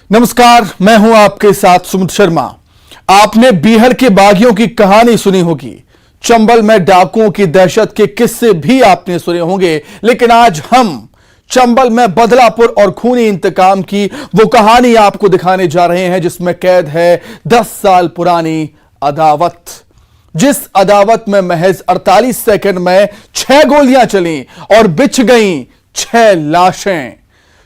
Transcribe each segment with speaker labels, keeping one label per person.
Speaker 1: नमस्कार, मैं हूं आपके साथ सुमित शर्मा। आपने बीहड़ के बागियों की कहानी सुनी होगी, चंबल में डाकुओं की दहशत के किस्से भी आपने सुने होंगे, लेकिन आज हम चंबल में बदलापुर और खूनी इंतकाम की वो कहानी आपको दिखाने जा रहे हैं जिसमें कैद है 10 साल पुरानी अदावत। जिस अदावत में महज 48 सेकंड में 6 गोलियां चली और बिछ गईं 6 लाशें।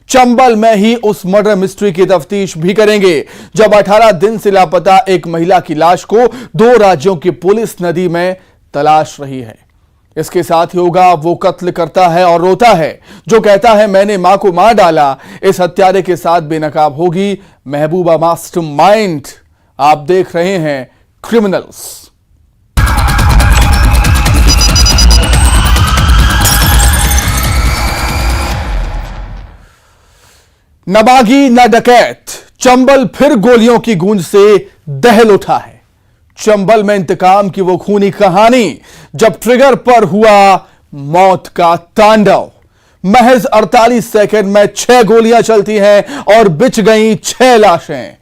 Speaker 1: चंबल में ही उस मर्डर मिस्ट्री की तफ्तीश भी करेंगे जब 18 दिन से लापता एक महिला की लाश को 2 राज्यों की पुलिस नदी में तलाश रही है। इसके साथ ही होगा वो कत्ल करता है और रोता है जो कहता है मैंने मां को मार डाला। इस हत्यारे के साथ बेनकाब होगी महबूबा मास्टरमाइंड। आप देख रहे हैं क्रिमिनल्स। न बागी न डकैत, चंबल फिर गोलियों की गूंज से दहल उठा है। चंबल में इंतकाम की वो खूनी कहानी जब ट्रिगर पर हुआ मौत का तांडव। महज 48 सेकंड में 6 गोलियां चलती हैं और बिछ गईं 6 लाशें।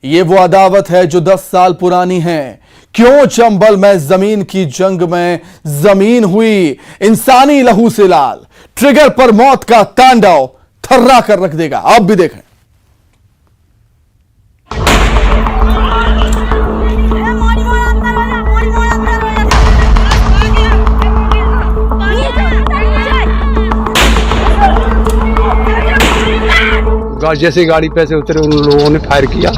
Speaker 1: ये वो अदावत है जो 10 साल पुरानी है। क्यों चंबल में जमीन की जंग में जमीन हुई इंसानी लहू से लाल। ट्रिगर पर मौत का तांडव थर्रा कर रख देगा। आप भी देखें।
Speaker 2: जैसे गाड़ी पे से उतरे उन लोगों ने फायर किया,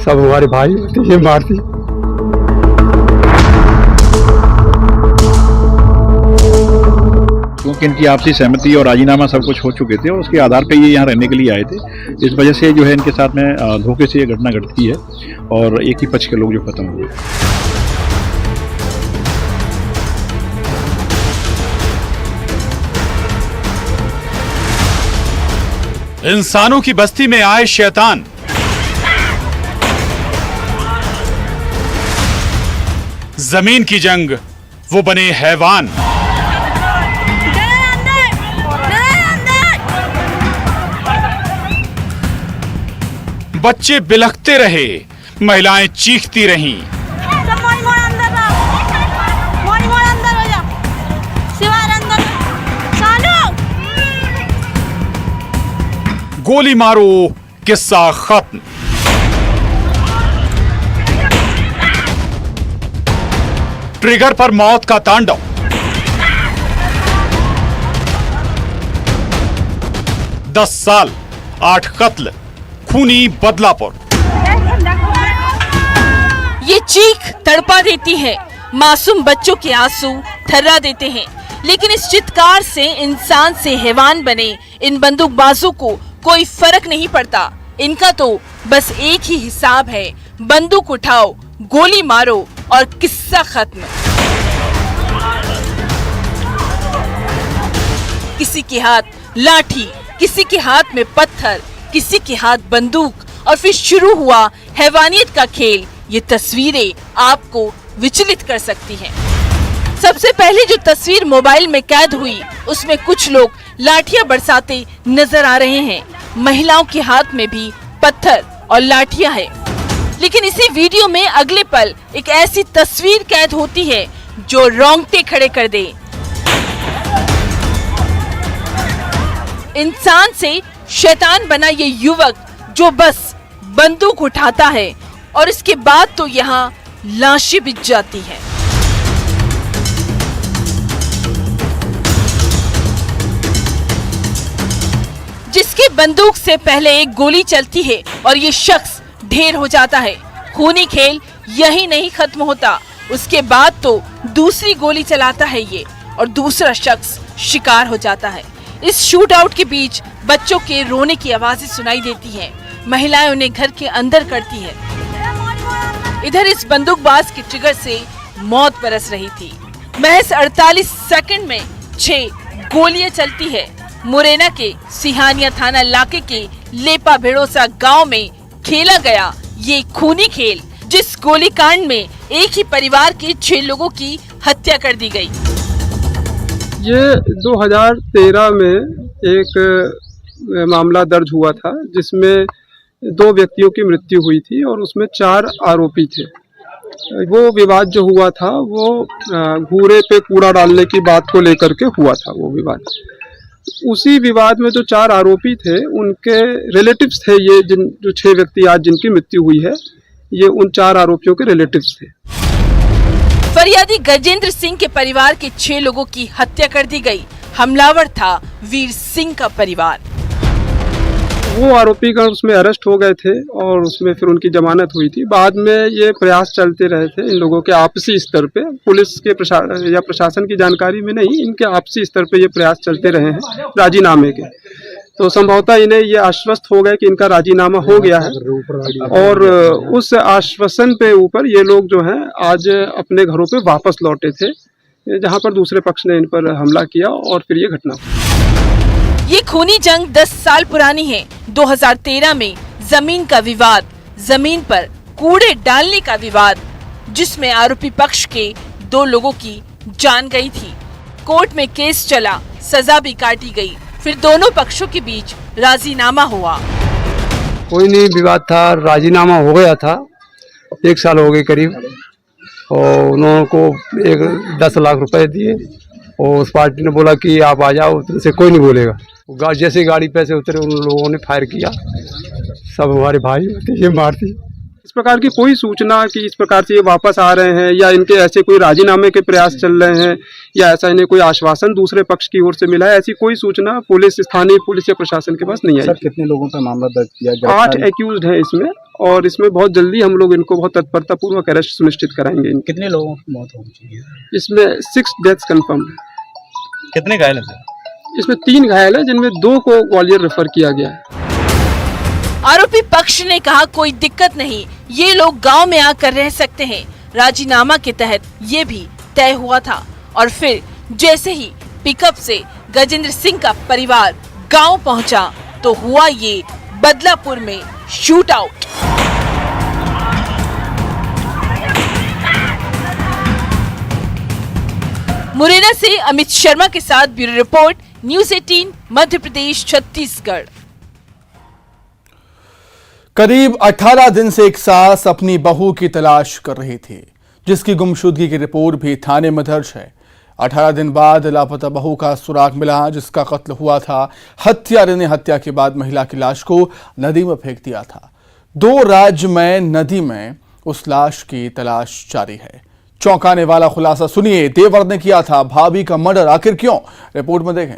Speaker 2: सब हमारे भाई होते ये मारती।
Speaker 3: क्योंकि इनकी आपसी सहमति और राजीनामा सब कुछ हो चुके थे और उसके आधार पे ये यहाँ रहने के लिए आए थे। इस वजह से जो है इनके साथ में धोखे से ये घटना घटती है और एक ही पक्ष के लोग जो खत्म हुए।
Speaker 4: इंसानों की बस्ती में आए शैतान, जमीन की जंग वो बने हैवान। बच्चे बिलखते रहे, महिलाएं चीखती रहीं। गोली मारो, किस्सा खत्म। ट्रिगर पर मौत का तांडव। दस साल, 8 कत्ल, खूनी बदलापुर।
Speaker 5: ये चीख तड़पा देती है, मासूम बच्चों के आंसू थर्रा देते हैं, लेकिन इस चित्कार से इंसान से हैवान बने इन बंदूकबाजों को कोई फर्क नहीं पड़ता। इनका तो बस एक ही हिसाब है, बंदूक उठाओ, गोली मारो और किस्सा खत्म। किसी के हाथ लाठी, किसी के हाथ में पत्थर, किसी के हाथ बंदूक और फिर शुरू हुआ हैवानियत का खेल। ये तस्वीरें आपको विचलित कर सकती हैं। सबसे पहले जो तस्वीर मोबाइल में कैद हुई उसमें कुछ लोग लाठियां बरसाते नजर आ रहे हैं। महिलाओं के हाथ में भी पत्थर और लाठियां हैं। लेकिन इसी वीडियो में अगले पल एक ऐसी तस्वीर कैद होती है जो रोंगटे खड़े कर दे। इंसान से शैतान बना ये युवक जो बस बंदूक उठाता है और इसके बाद तो यहाँ लाशें बिछ जाती हैं। जिसकी बंदूक से पहले एक गोली चलती है और ये शख्स ढेर हो जाता है। खूनी खेल यही नहीं खत्म होता, उसके बाद तो दूसरी गोली चलाता है ये और दूसरा शख्स शिकार हो जाता है। इस शूट आउट के बीच बच्चों के रोने की आवाजें सुनाई देती हैं। महिलाएं उन्हें घर के अंदर करती है। इधर इस बंदूकबाज के ट्रिगर से मौत बरस रही थी। महज 48 सेकंड में 6 गोलियां चलती है। मुरैना के सिहानिया थाना इलाके के लेपा भेड़ोसा गांव में खेला गया ये खूनी खेल, जिस गोलीकांड में एक ही परिवार के 6 लोगों की हत्या कर दी गई।
Speaker 2: ये 2013 में एक मामला दर्ज हुआ था जिसमें 2 व्यक्तियों की मृत्यु हुई थी और उसमें 4 आरोपी थे। वो विवाद जो हुआ था वो घूरे पे कूड़ा डालने की बात को लेकर के हुआ था वो विवाद। उसी विवाद में जो 4 आरोपी थे उनके रिलेटिव्स थे, ये जो 6 व्यक्ति आज जिनकी मृत्यु हुई है ये उन 4 आरोपियों के रिलेटिव्स थे।
Speaker 5: फरियादी गजेंद्र सिंह के परिवार के 6 लोगों की हत्या कर दी गई। हमलावर था वीर सिंह का परिवार।
Speaker 2: वो आरोपी का उसमें अरेस्ट हो गए थे और उसमें फिर उनकी जमानत हुई थी। बाद में ये प्रयास चलते रहे थे इन लोगों के आपसी स्तर पे, पुलिस के प्रशासन की जानकारी में नहीं, इनके आपसी स्तर पे ये प्रयास चलते रहे हैं राजीनामे के। तो संभवतः इन्हें ये आश्वस्त हो गए कि इनका राजीनामा हो गया है और उस आश्वासन पे ऊपर ये लोग जो हैं आज अपने घरों पे वापस लौटे थे, जहां पर दूसरे पक्ष ने इन पर हमला किया और फिर ये घटना हुई।
Speaker 5: ये खूनी जंग 10 साल पुरानी है। 2013 में जमीन का विवाद, जमीन पर कूड़े डालने का विवाद, जिसमें आरोपी पक्ष के 2 लोगों की जान गई थी। कोर्ट में केस चला, सजा भी काटी गई, फिर दोनों पक्षों के बीच राजीनामा हुआ।
Speaker 2: कोई नहीं विवाद था, राजीनामा हो गया था, 1 साल हो गए करीब, और उन्होंने को 10 लाख रुपए दिए और उस पार्टी ने बोला कि आप आ जाओ, तुमसे कोई नहीं बोलेगा। जैसे गाड़ी पे से उतरे उन लोगों ने फायर किया, सब हमारे भाई होते ये मार दी। इस प्रकार की कोई सूचना कि इस प्रकार से ये वापस आ रहे हैं या इनके ऐसे कोई राजीनामे के प्रयास चल रहे हैं या ऐसा इन्हें कोई आश्वासन दूसरे पक्ष की ओर से मिला है, ऐसी कोई सूचना पुलिस, स्थानीय पुलिस या प्रशासन के पास नहीं आई।
Speaker 6: सर, कितने लोगों पर मामला दर्ज किया गया?
Speaker 2: 8 एक्यूज्ड हैं इसमें और इसमें बहुत जल्दी हम लोग इनको बहुत तत्परता पूर्वक अरेस्ट सुनिश्चित कराएंगे।
Speaker 6: कितने लोगों की मौत हो चुकी है?
Speaker 2: इसमें 6 डेथ्स कंफर्म है।
Speaker 6: कितने घायल हैं सर?
Speaker 2: इसमें 3 घायल है, जिनमें 2 को ग्वालियर रेफर किया गया है।
Speaker 5: आरोपी पक्ष ने कहा कोई दिक्कत नहीं, ये लोग गांव में आकर रह सकते हैं। राजीनामा के तहत ये भी तय हुआ था और फिर जैसे ही पिकअप से गजेंद्र सिंह का परिवार गांव पहुंचा तो हुआ ये बदलापुर में शूट आउट। मुरैना से अमित शर्मा के साथ bureau report, news 18 Madhya Pradesh Chhattisgarh.
Speaker 1: करीब 18 दिन से एक सास अपनी बहू की तलाश कर रही थी, जिसकी गुमशुदगी की रिपोर्ट भी थाने में दर्ज है। 18 दिन बाद लापता बहू का सुराग मिला, जिसका कत्ल हुआ था। हत्यारे ने हत्या के बाद महिला की लाश को नदी में फेंक दिया था। 2 राज्य में नदी में उस लाश की तलाश जारी है। चौंकाने वाला खुलासा सुनिए, देवर ने किया था भाभी का मर्डर, आखिर क्यों? रिपोर्ट में देखें।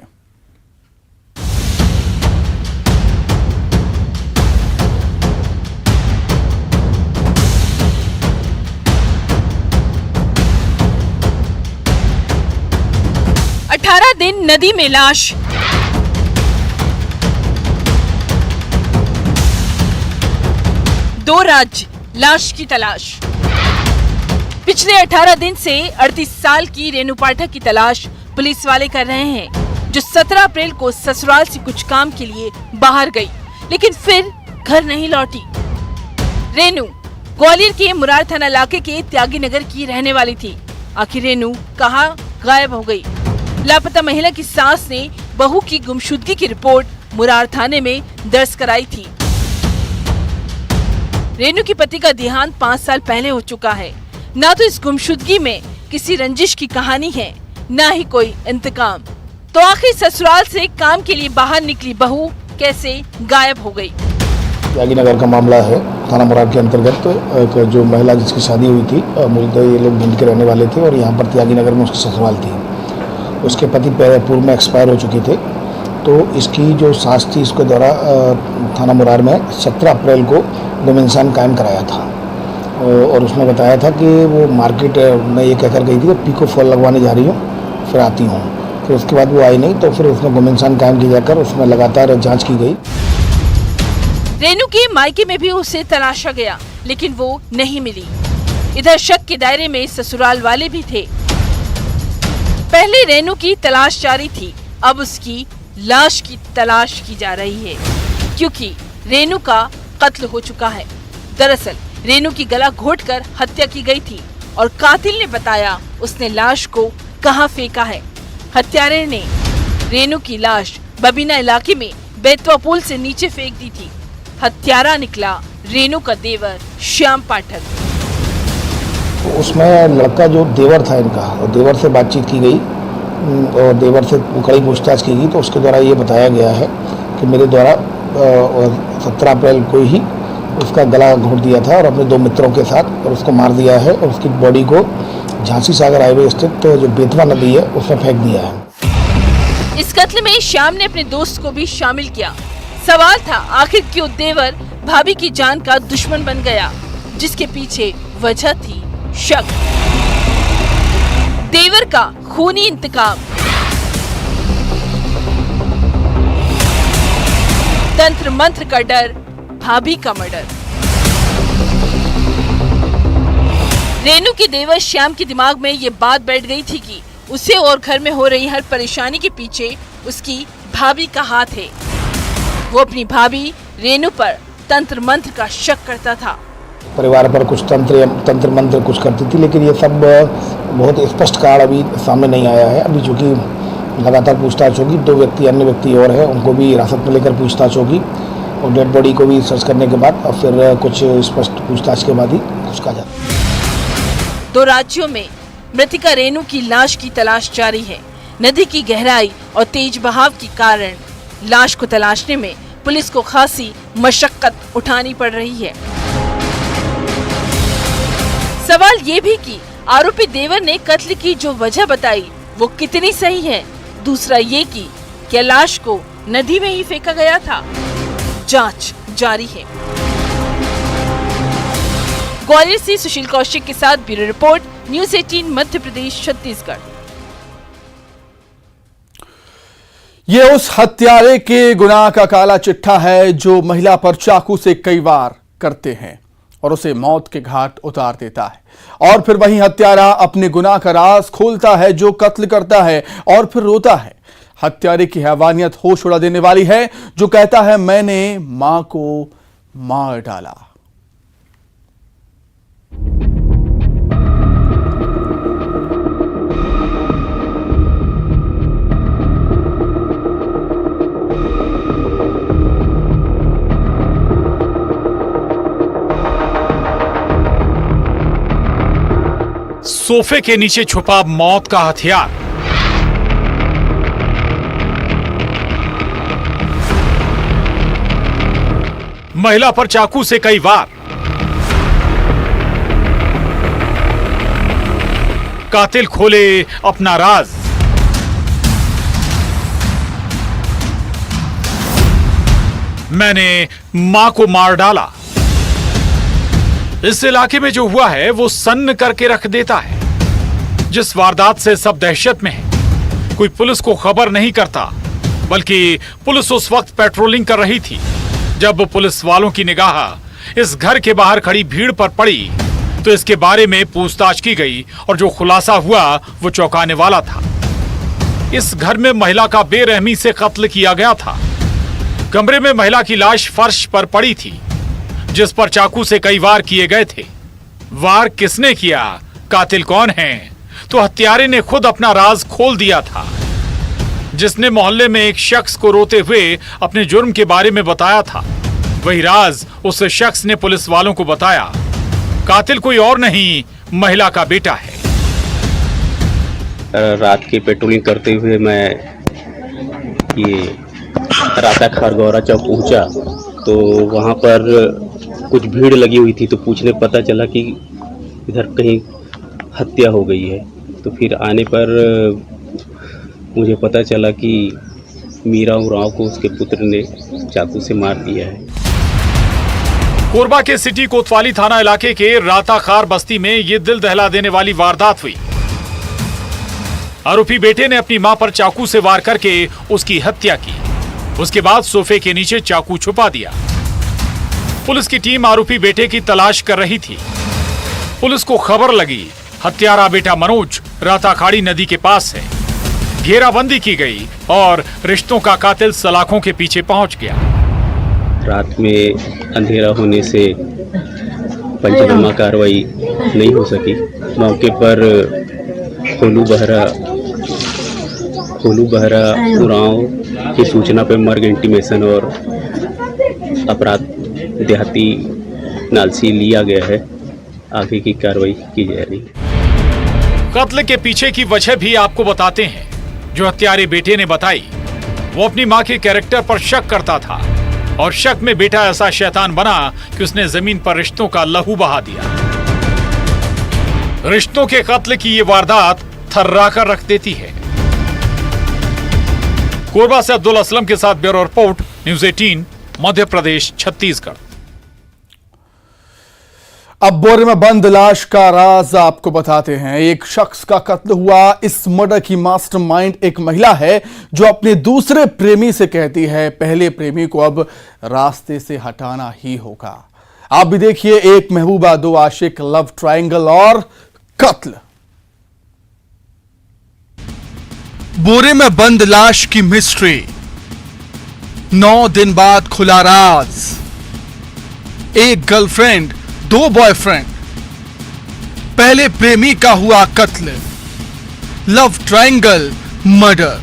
Speaker 5: दिन नदी में लाश। दो राज्य, लाश की तलाश। पिछले 18 दिन से 38 साल की रेणु पाठक की तलाश पुलिस वाले कर रहे हैं, जो 17 अप्रैल को ससुराल से कुछ काम के लिए बाहर गई, लेकिन फिर घर नहीं लौटी। रेणु ग्वालियर के मुरार थाना इलाके के त्यागी नगर की रहने वाली थी। आखिर रेणु कहां गायब हो गई? लापता महिला की सास ने बहू की गुमशुदगी की रिपोर्ट मुरार थाने में दर्ज कराई थी। रेणु के पति का देहांत 5 साल पहले हो चुका है। ना तो इस गुमशुदगी में किसी रंजिश की कहानी है, ना ही कोई इंतकाम। तो आखिर ससुराल से काम के लिए बाहर निकली बहू कैसे गायब हो गई?
Speaker 7: त्यागी नगर का मामला है, थाना मुरार के अंतर्गत। एक जो महिला जिसकी शादी हुई थी, मूलतः ये लोग भिंड के रहने वाले थे और यहाँ पर त्यागी नगर में उसकी ससुराल थी। उसके पति पूर्व में एक्सपायर हो चुके थे, तो इसकी जो सास थी इसके द्वारा थाना मुरार में 17 अप्रैल को गुम-इंसान कायम कराया था और उसने बताया था कि वो मार्केट में ये कहकर गई थी कि पीको फॉल लगवाने जा रही हूँ, फिर आती हूँ। फिर उसके बाद वो आई नहीं, तो फिर उसने गुम-इंसान कायम किया जाकर उसमें लगातार जांच की गई।
Speaker 5: रेणु के मायके में भी उसे तलाशा गया, लेकिन वो नहीं मिली। इधर शक के दायरे में ससुराल वाले भी थे। पहले रेणु की तलाश जारी थी, अब उसकी लाश की तलाश की जा रही है, क्योंकि रेणु का कत्ल हो चुका है। दरअसल रेणु की गला घोंटकर हत्या की गई थी और कातिल ने बताया उसने लाश को कहां फेंका है। हत्यारे ने रेणु की लाश बबीना इलाके में बेतवा पुल से नीचे फेंक दी थी। हत्यारा निकला रेणु का देवर श्याम पाठक।
Speaker 7: तो उसमें लड़का जो देवर था इनका, और देवर से बातचीत की गई और देवर से कड़ी पूछताछ की गई, तो उसके द्वारा ये बताया गया है कि मेरे द्वारा 17 अप्रैल को ही उसका गला घोंट दिया था और अपने 2 मित्रों के साथ, और उसको मार दिया है और उसकी बॉडी को झांसी सागर हाईवे स्थित जो बेतवा नदी है उसमें फेंक दिया है।
Speaker 5: इस कत्ल में श्याम ने अपने दोस्त को भी शामिल किया। सवाल था आखिर क्यों देवर भाभी की जान का दुश्मन बन गया, जिसके पीछे वजह थी शक। देवर का खूनी इंतकाम, तंत्र मंत्र का डर, भाभी का मर्डर। रेणु के देवर श्याम के दिमाग में ये बात बैठ गई थी कि उसे और घर में हो रही हर परेशानी के पीछे उसकी भाभी का हाथ है। वो अपनी भाभी रेणु पर तंत्र मंत्र का शक करता था।
Speaker 7: परिवार पर कुछ तंत्र मंत्र कुछ करती थी, लेकिन ये सब बहुत स्पष्ट कारण अभी सामने नहीं आया है। अभी चूँकि लगातार पूछताछ होगी, 2 अन्य व्यक्ति और हैं, उनको भी हिरासत में लेकर पूछताछ होगी और डेड बॉडी को भी सर्च करने के बाद और फिर कुछ स्पष्ट पूछताछ के बाद ही कुछ कहा जाता है।
Speaker 5: 2 राज्यों में मृतिका रेणु की लाश की तलाश जारी है। नदी की गहराई और तेज बहाव के कारण लाश को तलाशने में पुलिस को खासी मशक्कत उठानी पड़ रही है। सवाल ये भी कि आरोपी देवर ने कत्ल की जो वजह बताई वो कितनी सही है। दूसरा ये कि क्या लाश को नदी में ही फेंका गया था। जांच जारी है। ग्वालियर से सुशील कौशिक के साथ bureau report, news 18 Madhya Pradesh Chhattisgarh.
Speaker 1: ये उस हत्यारे के गुनाह का काला चिट्ठा है जो महिला पर चाकू से कई वार करते हैं और उसे मौत के घाट उतार देता है, और फिर वही हत्यारा अपने गुनाह का राज खोलता है जो कत्ल करता है और फिर रोता है। हत्यारे की हैवानियत होश उड़ा देने वाली है जो कहता है मैंने मां को मार डाला।
Speaker 4: सोफे के नीचे छुपा मौत का हथियार। महिला पर चाकू से कई वार। कातिल खोले अपना राज। मैंने मां को मार डाला। इस इलाके में जो हुआ है वो सन्न करके रख देता है। जिस वारदात से सब दहशत में है, कोई पुलिस को खबर नहीं करता, बल्कि पुलिस उस वक्त पेट्रोलिंग कर रही थी जब पुलिस वालों की निगाह इस घर के बाहर खड़ी भीड़ पर पड़ी तो इसके बारे में पूछताछ की गई और जो खुलासा हुआ वो चौंकाने वाला था। इस घर में महिला का बेरहमी से कत्ल किया गया था। कमरे में महिला की लाश फर्श पर पड़ी थी जिस पर चाकू से कई वार किए गए थे। वार किसने किया, कातिल कौन है, तो हत्यारे ने खुद अपना राज खोल दिया था। जिसने मोहल्ले में एक शख्स को रोते हुए अपने जुर्म के बारे में बताया था, वही राज उस शख्स ने पुलिस वालों को बताया। कातिल कोई और नहीं, महिला का बेटा है।
Speaker 8: रात की पेट्रोलिंग करते हुए मैं ये राता खरगौरा चौक पहुंचा तो वहां पर कुछ भीड़ लगी हुई थी, तो पूछने पता चला कि इधर कहीं हत्या हो गई है। तो फिर आने पर मुझे पता चला कि मीरा उरांव को उसके पुत्र ने चाकू से मार दिया है।
Speaker 4: कोरबा के सिटी कोतवाली थाना इलाके के राताखार बस्ती में ये दिल दहला देने वाली वारदात हुई। आरोपी बेटे ने अपनी मां पर चाकू से वार करके उसकी हत्या की। उसके बाद सोफे के नीचे चाकू छुपा दिया। पुलिस की टीम आरोपी बेटे की तलाश कर रही थी। पुलिस को खबर लगी हत्यारा बेटा मनोज राताखाड़ी नदी के पास है। घेराबंदी की गई और रिश्तों का कातिल सलाखों के पीछे पहुंच गया।
Speaker 8: रात में अंधेरा होने से पंचनामा कार्रवाई नहीं हो सकी। मौके पर खोलू बहरा उरांव की सूचना पर मर्ग इंटीमेशन और अपराध देहाती नालसी लिया गया है, आगे की कार्रवाई की जा रही है।
Speaker 4: कत्ल के पीछे की वजह भी आपको बताते हैं। जो हत्यारे बेटे ने बताई, वो अपनी मां के कैरेक्टर पर शक करता था और शक में बेटा ऐसा शैतान बना कि उसने जमीन पर रिश्तों का लहू बहा दिया। रिश्तों के कत्ल की ये वारदात थर्रा कर रख देती है। कोरबा से अब्दुल असलम के साथ bureau report, news 18, Madhya Pradesh, Chhattisgarh.
Speaker 1: अब बोरे में बंद लाश का राज आपको बताते हैं। एक शख्स का कत्ल हुआ। इस मर्डर की मास्टरमाइंड एक महिला है जो अपने दूसरे प्रेमी से कहती है पहले प्रेमी को अब रास्ते से हटाना ही होगा। आप भी देखिए, एक महबूबा, दो आशिक, लव ट्रायंगल और कत्ल। बोरे में बंद लाश की मिस्ट्री, 9 दिन बाद खुला राज। एक गर्लफ्रेंड, 2 बॉयफ्रेंड, पहले प्रेमी का हुआ कत्ल, लव ट्रायंगल, मर्डर।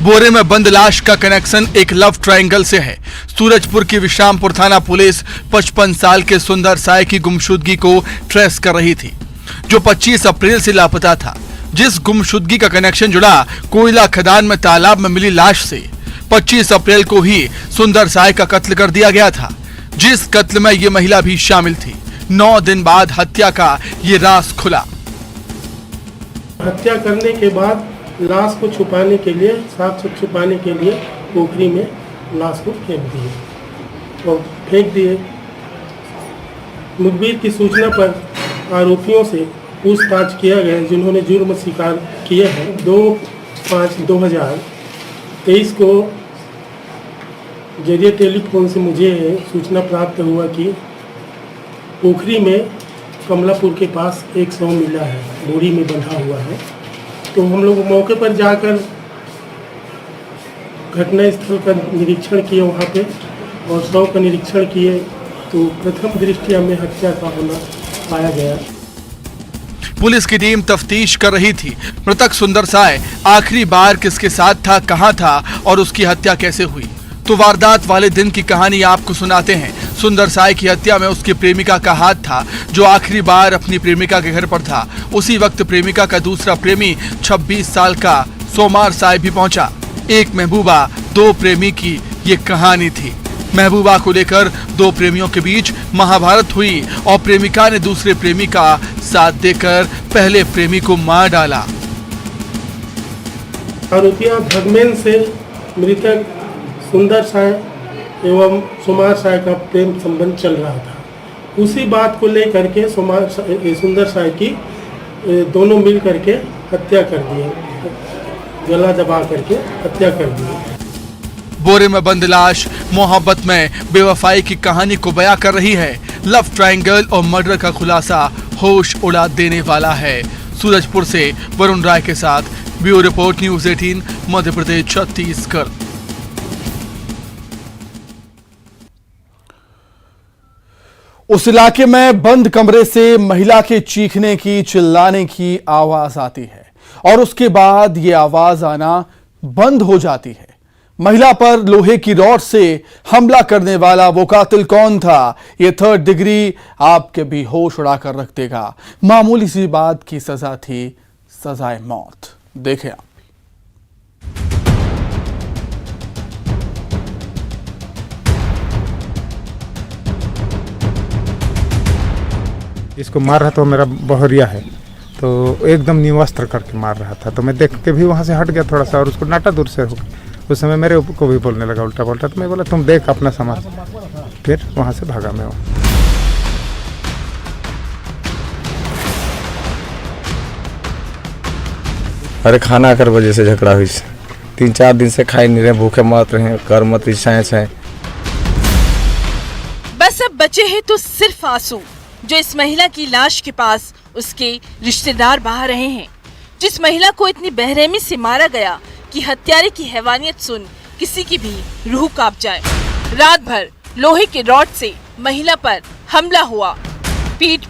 Speaker 1: बोरे में बंद लाश का कनेक्शन एक लव ट्रायंगल से है। सूरजपुर की विश्रामपुर थाना पुलिस 55 साल के सुंदर साय की गुमशुदगी को ट्रेस कर रही थी, जो 25 अप्रैल से लापता था। जिस गुमशुदगी का कनेक्शन जुड़ा कोयला खदान में तालाब में मिली लाश से। 25 अप्रैल को ही सुंदर साय का कत्ल कर दिया गया था, जिस कत्ल में ये महिला भी शामिल थी। 9 दिन बाद हत्या का ये राज खुला।
Speaker 9: हत्या करने के बाद लाश को छुपाने के लिए, साक्ष्य छुपाने के लिए पोखरी में लाश को फेंक दिए। मुखबिर की सूचना पर आरोपियों से पूछताछ किया गया, जिन्होंने जुर्म स्वीकार किए हैं। 2/5/2023 को जरिए टेलीफोन से मुझे सूचना प्राप्त हुआ कि पोखरी में कमलापुर के पास एक शव मिला है, बोरी में बंधा हुआ है। तो हम लोग मौके पर जाकर घटनास्थल का निरीक्षण किए वहाँ पे, और शव का निरीक्षण किए तो प्रथम दृष्टया में हत्या का होना पाया गया।
Speaker 1: पुलिस की टीम तफ्तीश कर रही थी। मृतक सुंदर साय आखिरी बार किसके साथ था, कहां था और उसकी हत्या कैसे हुई। तो वारदात वाले दिन की कहानी आपको सुनाते हैं। सुंदर साय की हत्या में उसकी प्रेमिका का हाथ था, जो आखिरी बार अपनी प्रेमिका के घर पर था। उसी वक्त प्रेमिका का दूसरा प्रेमी 26 साल का सोमार साय भी पहुंचा। एक महबूबा, 2 प्रेमी की ये कहानी थी। महबूबा को लेकर 2 प्रेमियों के बीच महाभारत हुई और प्रेमिका ने दूसरे प्रेमी का साथ देकर पहले प्रेमी को मार डाला।
Speaker 9: आरोपिया भगमेन से मृतक सुंदर साय एवं सोमार साय का प्रेम संबंध चल रहा था। उसी बात को लेकर के सुंदर साय की दोनों मिल करके हत्या कर दिए, गला दबा करके हत्या कर दी।
Speaker 1: बोरे में बंद लाश मोहब्बत में बेवफाई की कहानी को बयां कर रही है। लव ट्रायंगल और मर्डर का खुलासा होश उड़ा देने वाला है। सूरजपुर से वरुण राय के साथ bureau report, news 18, Madhya Pradesh, Chhattisgarh. उस इलाके में बंद कमरे से महिला के चीखने की, चिल्लाने की आवाज आती है और उसके बाद ये आवाज आना बंद हो जाती है। महिला पर लोहे की रॉड से हमला करने वाला वो कातिल कौन था, ये 3rd डिग्री आपके भी होश उड़ा कर रख देगा। मामूली सी बात की सजा थी, सजाए मौत। देखें आप।
Speaker 10: इसको मार रहा तो मेरा बहरिया है, तो एकदम निवस्त्र करके मार रहा था। तो मैं देख के भी वहाँ से हट गया थोड़ा सा और उसको नाटा दूर से हो गया। उस समय मेरे को भी बोलने लगा उल्टा पुल्टा, तो मैं बोला तुम देख अपना समाज। फिर वहाँ से भागा मैं।
Speaker 11: अरे खाना कर वजह से झगड़ा हुई, 3-4 दिन से खाए नहीं रहे, भूखे मत रहे, कर मत इच्छाएं।
Speaker 5: बस अब बचे हैं तो सिर्फ आंसू, जो इस महिला की लाश के पास उसके रिश्तेदार बहा रहे हैं। जिस महिला को इतनी बेरहमी से मारा गया कि हत्यारे की हैवानियत सुन किसी की भी रूह कांप जाए। रात भर लोहे के रॉड से महिला पर हमला हुआ, पीट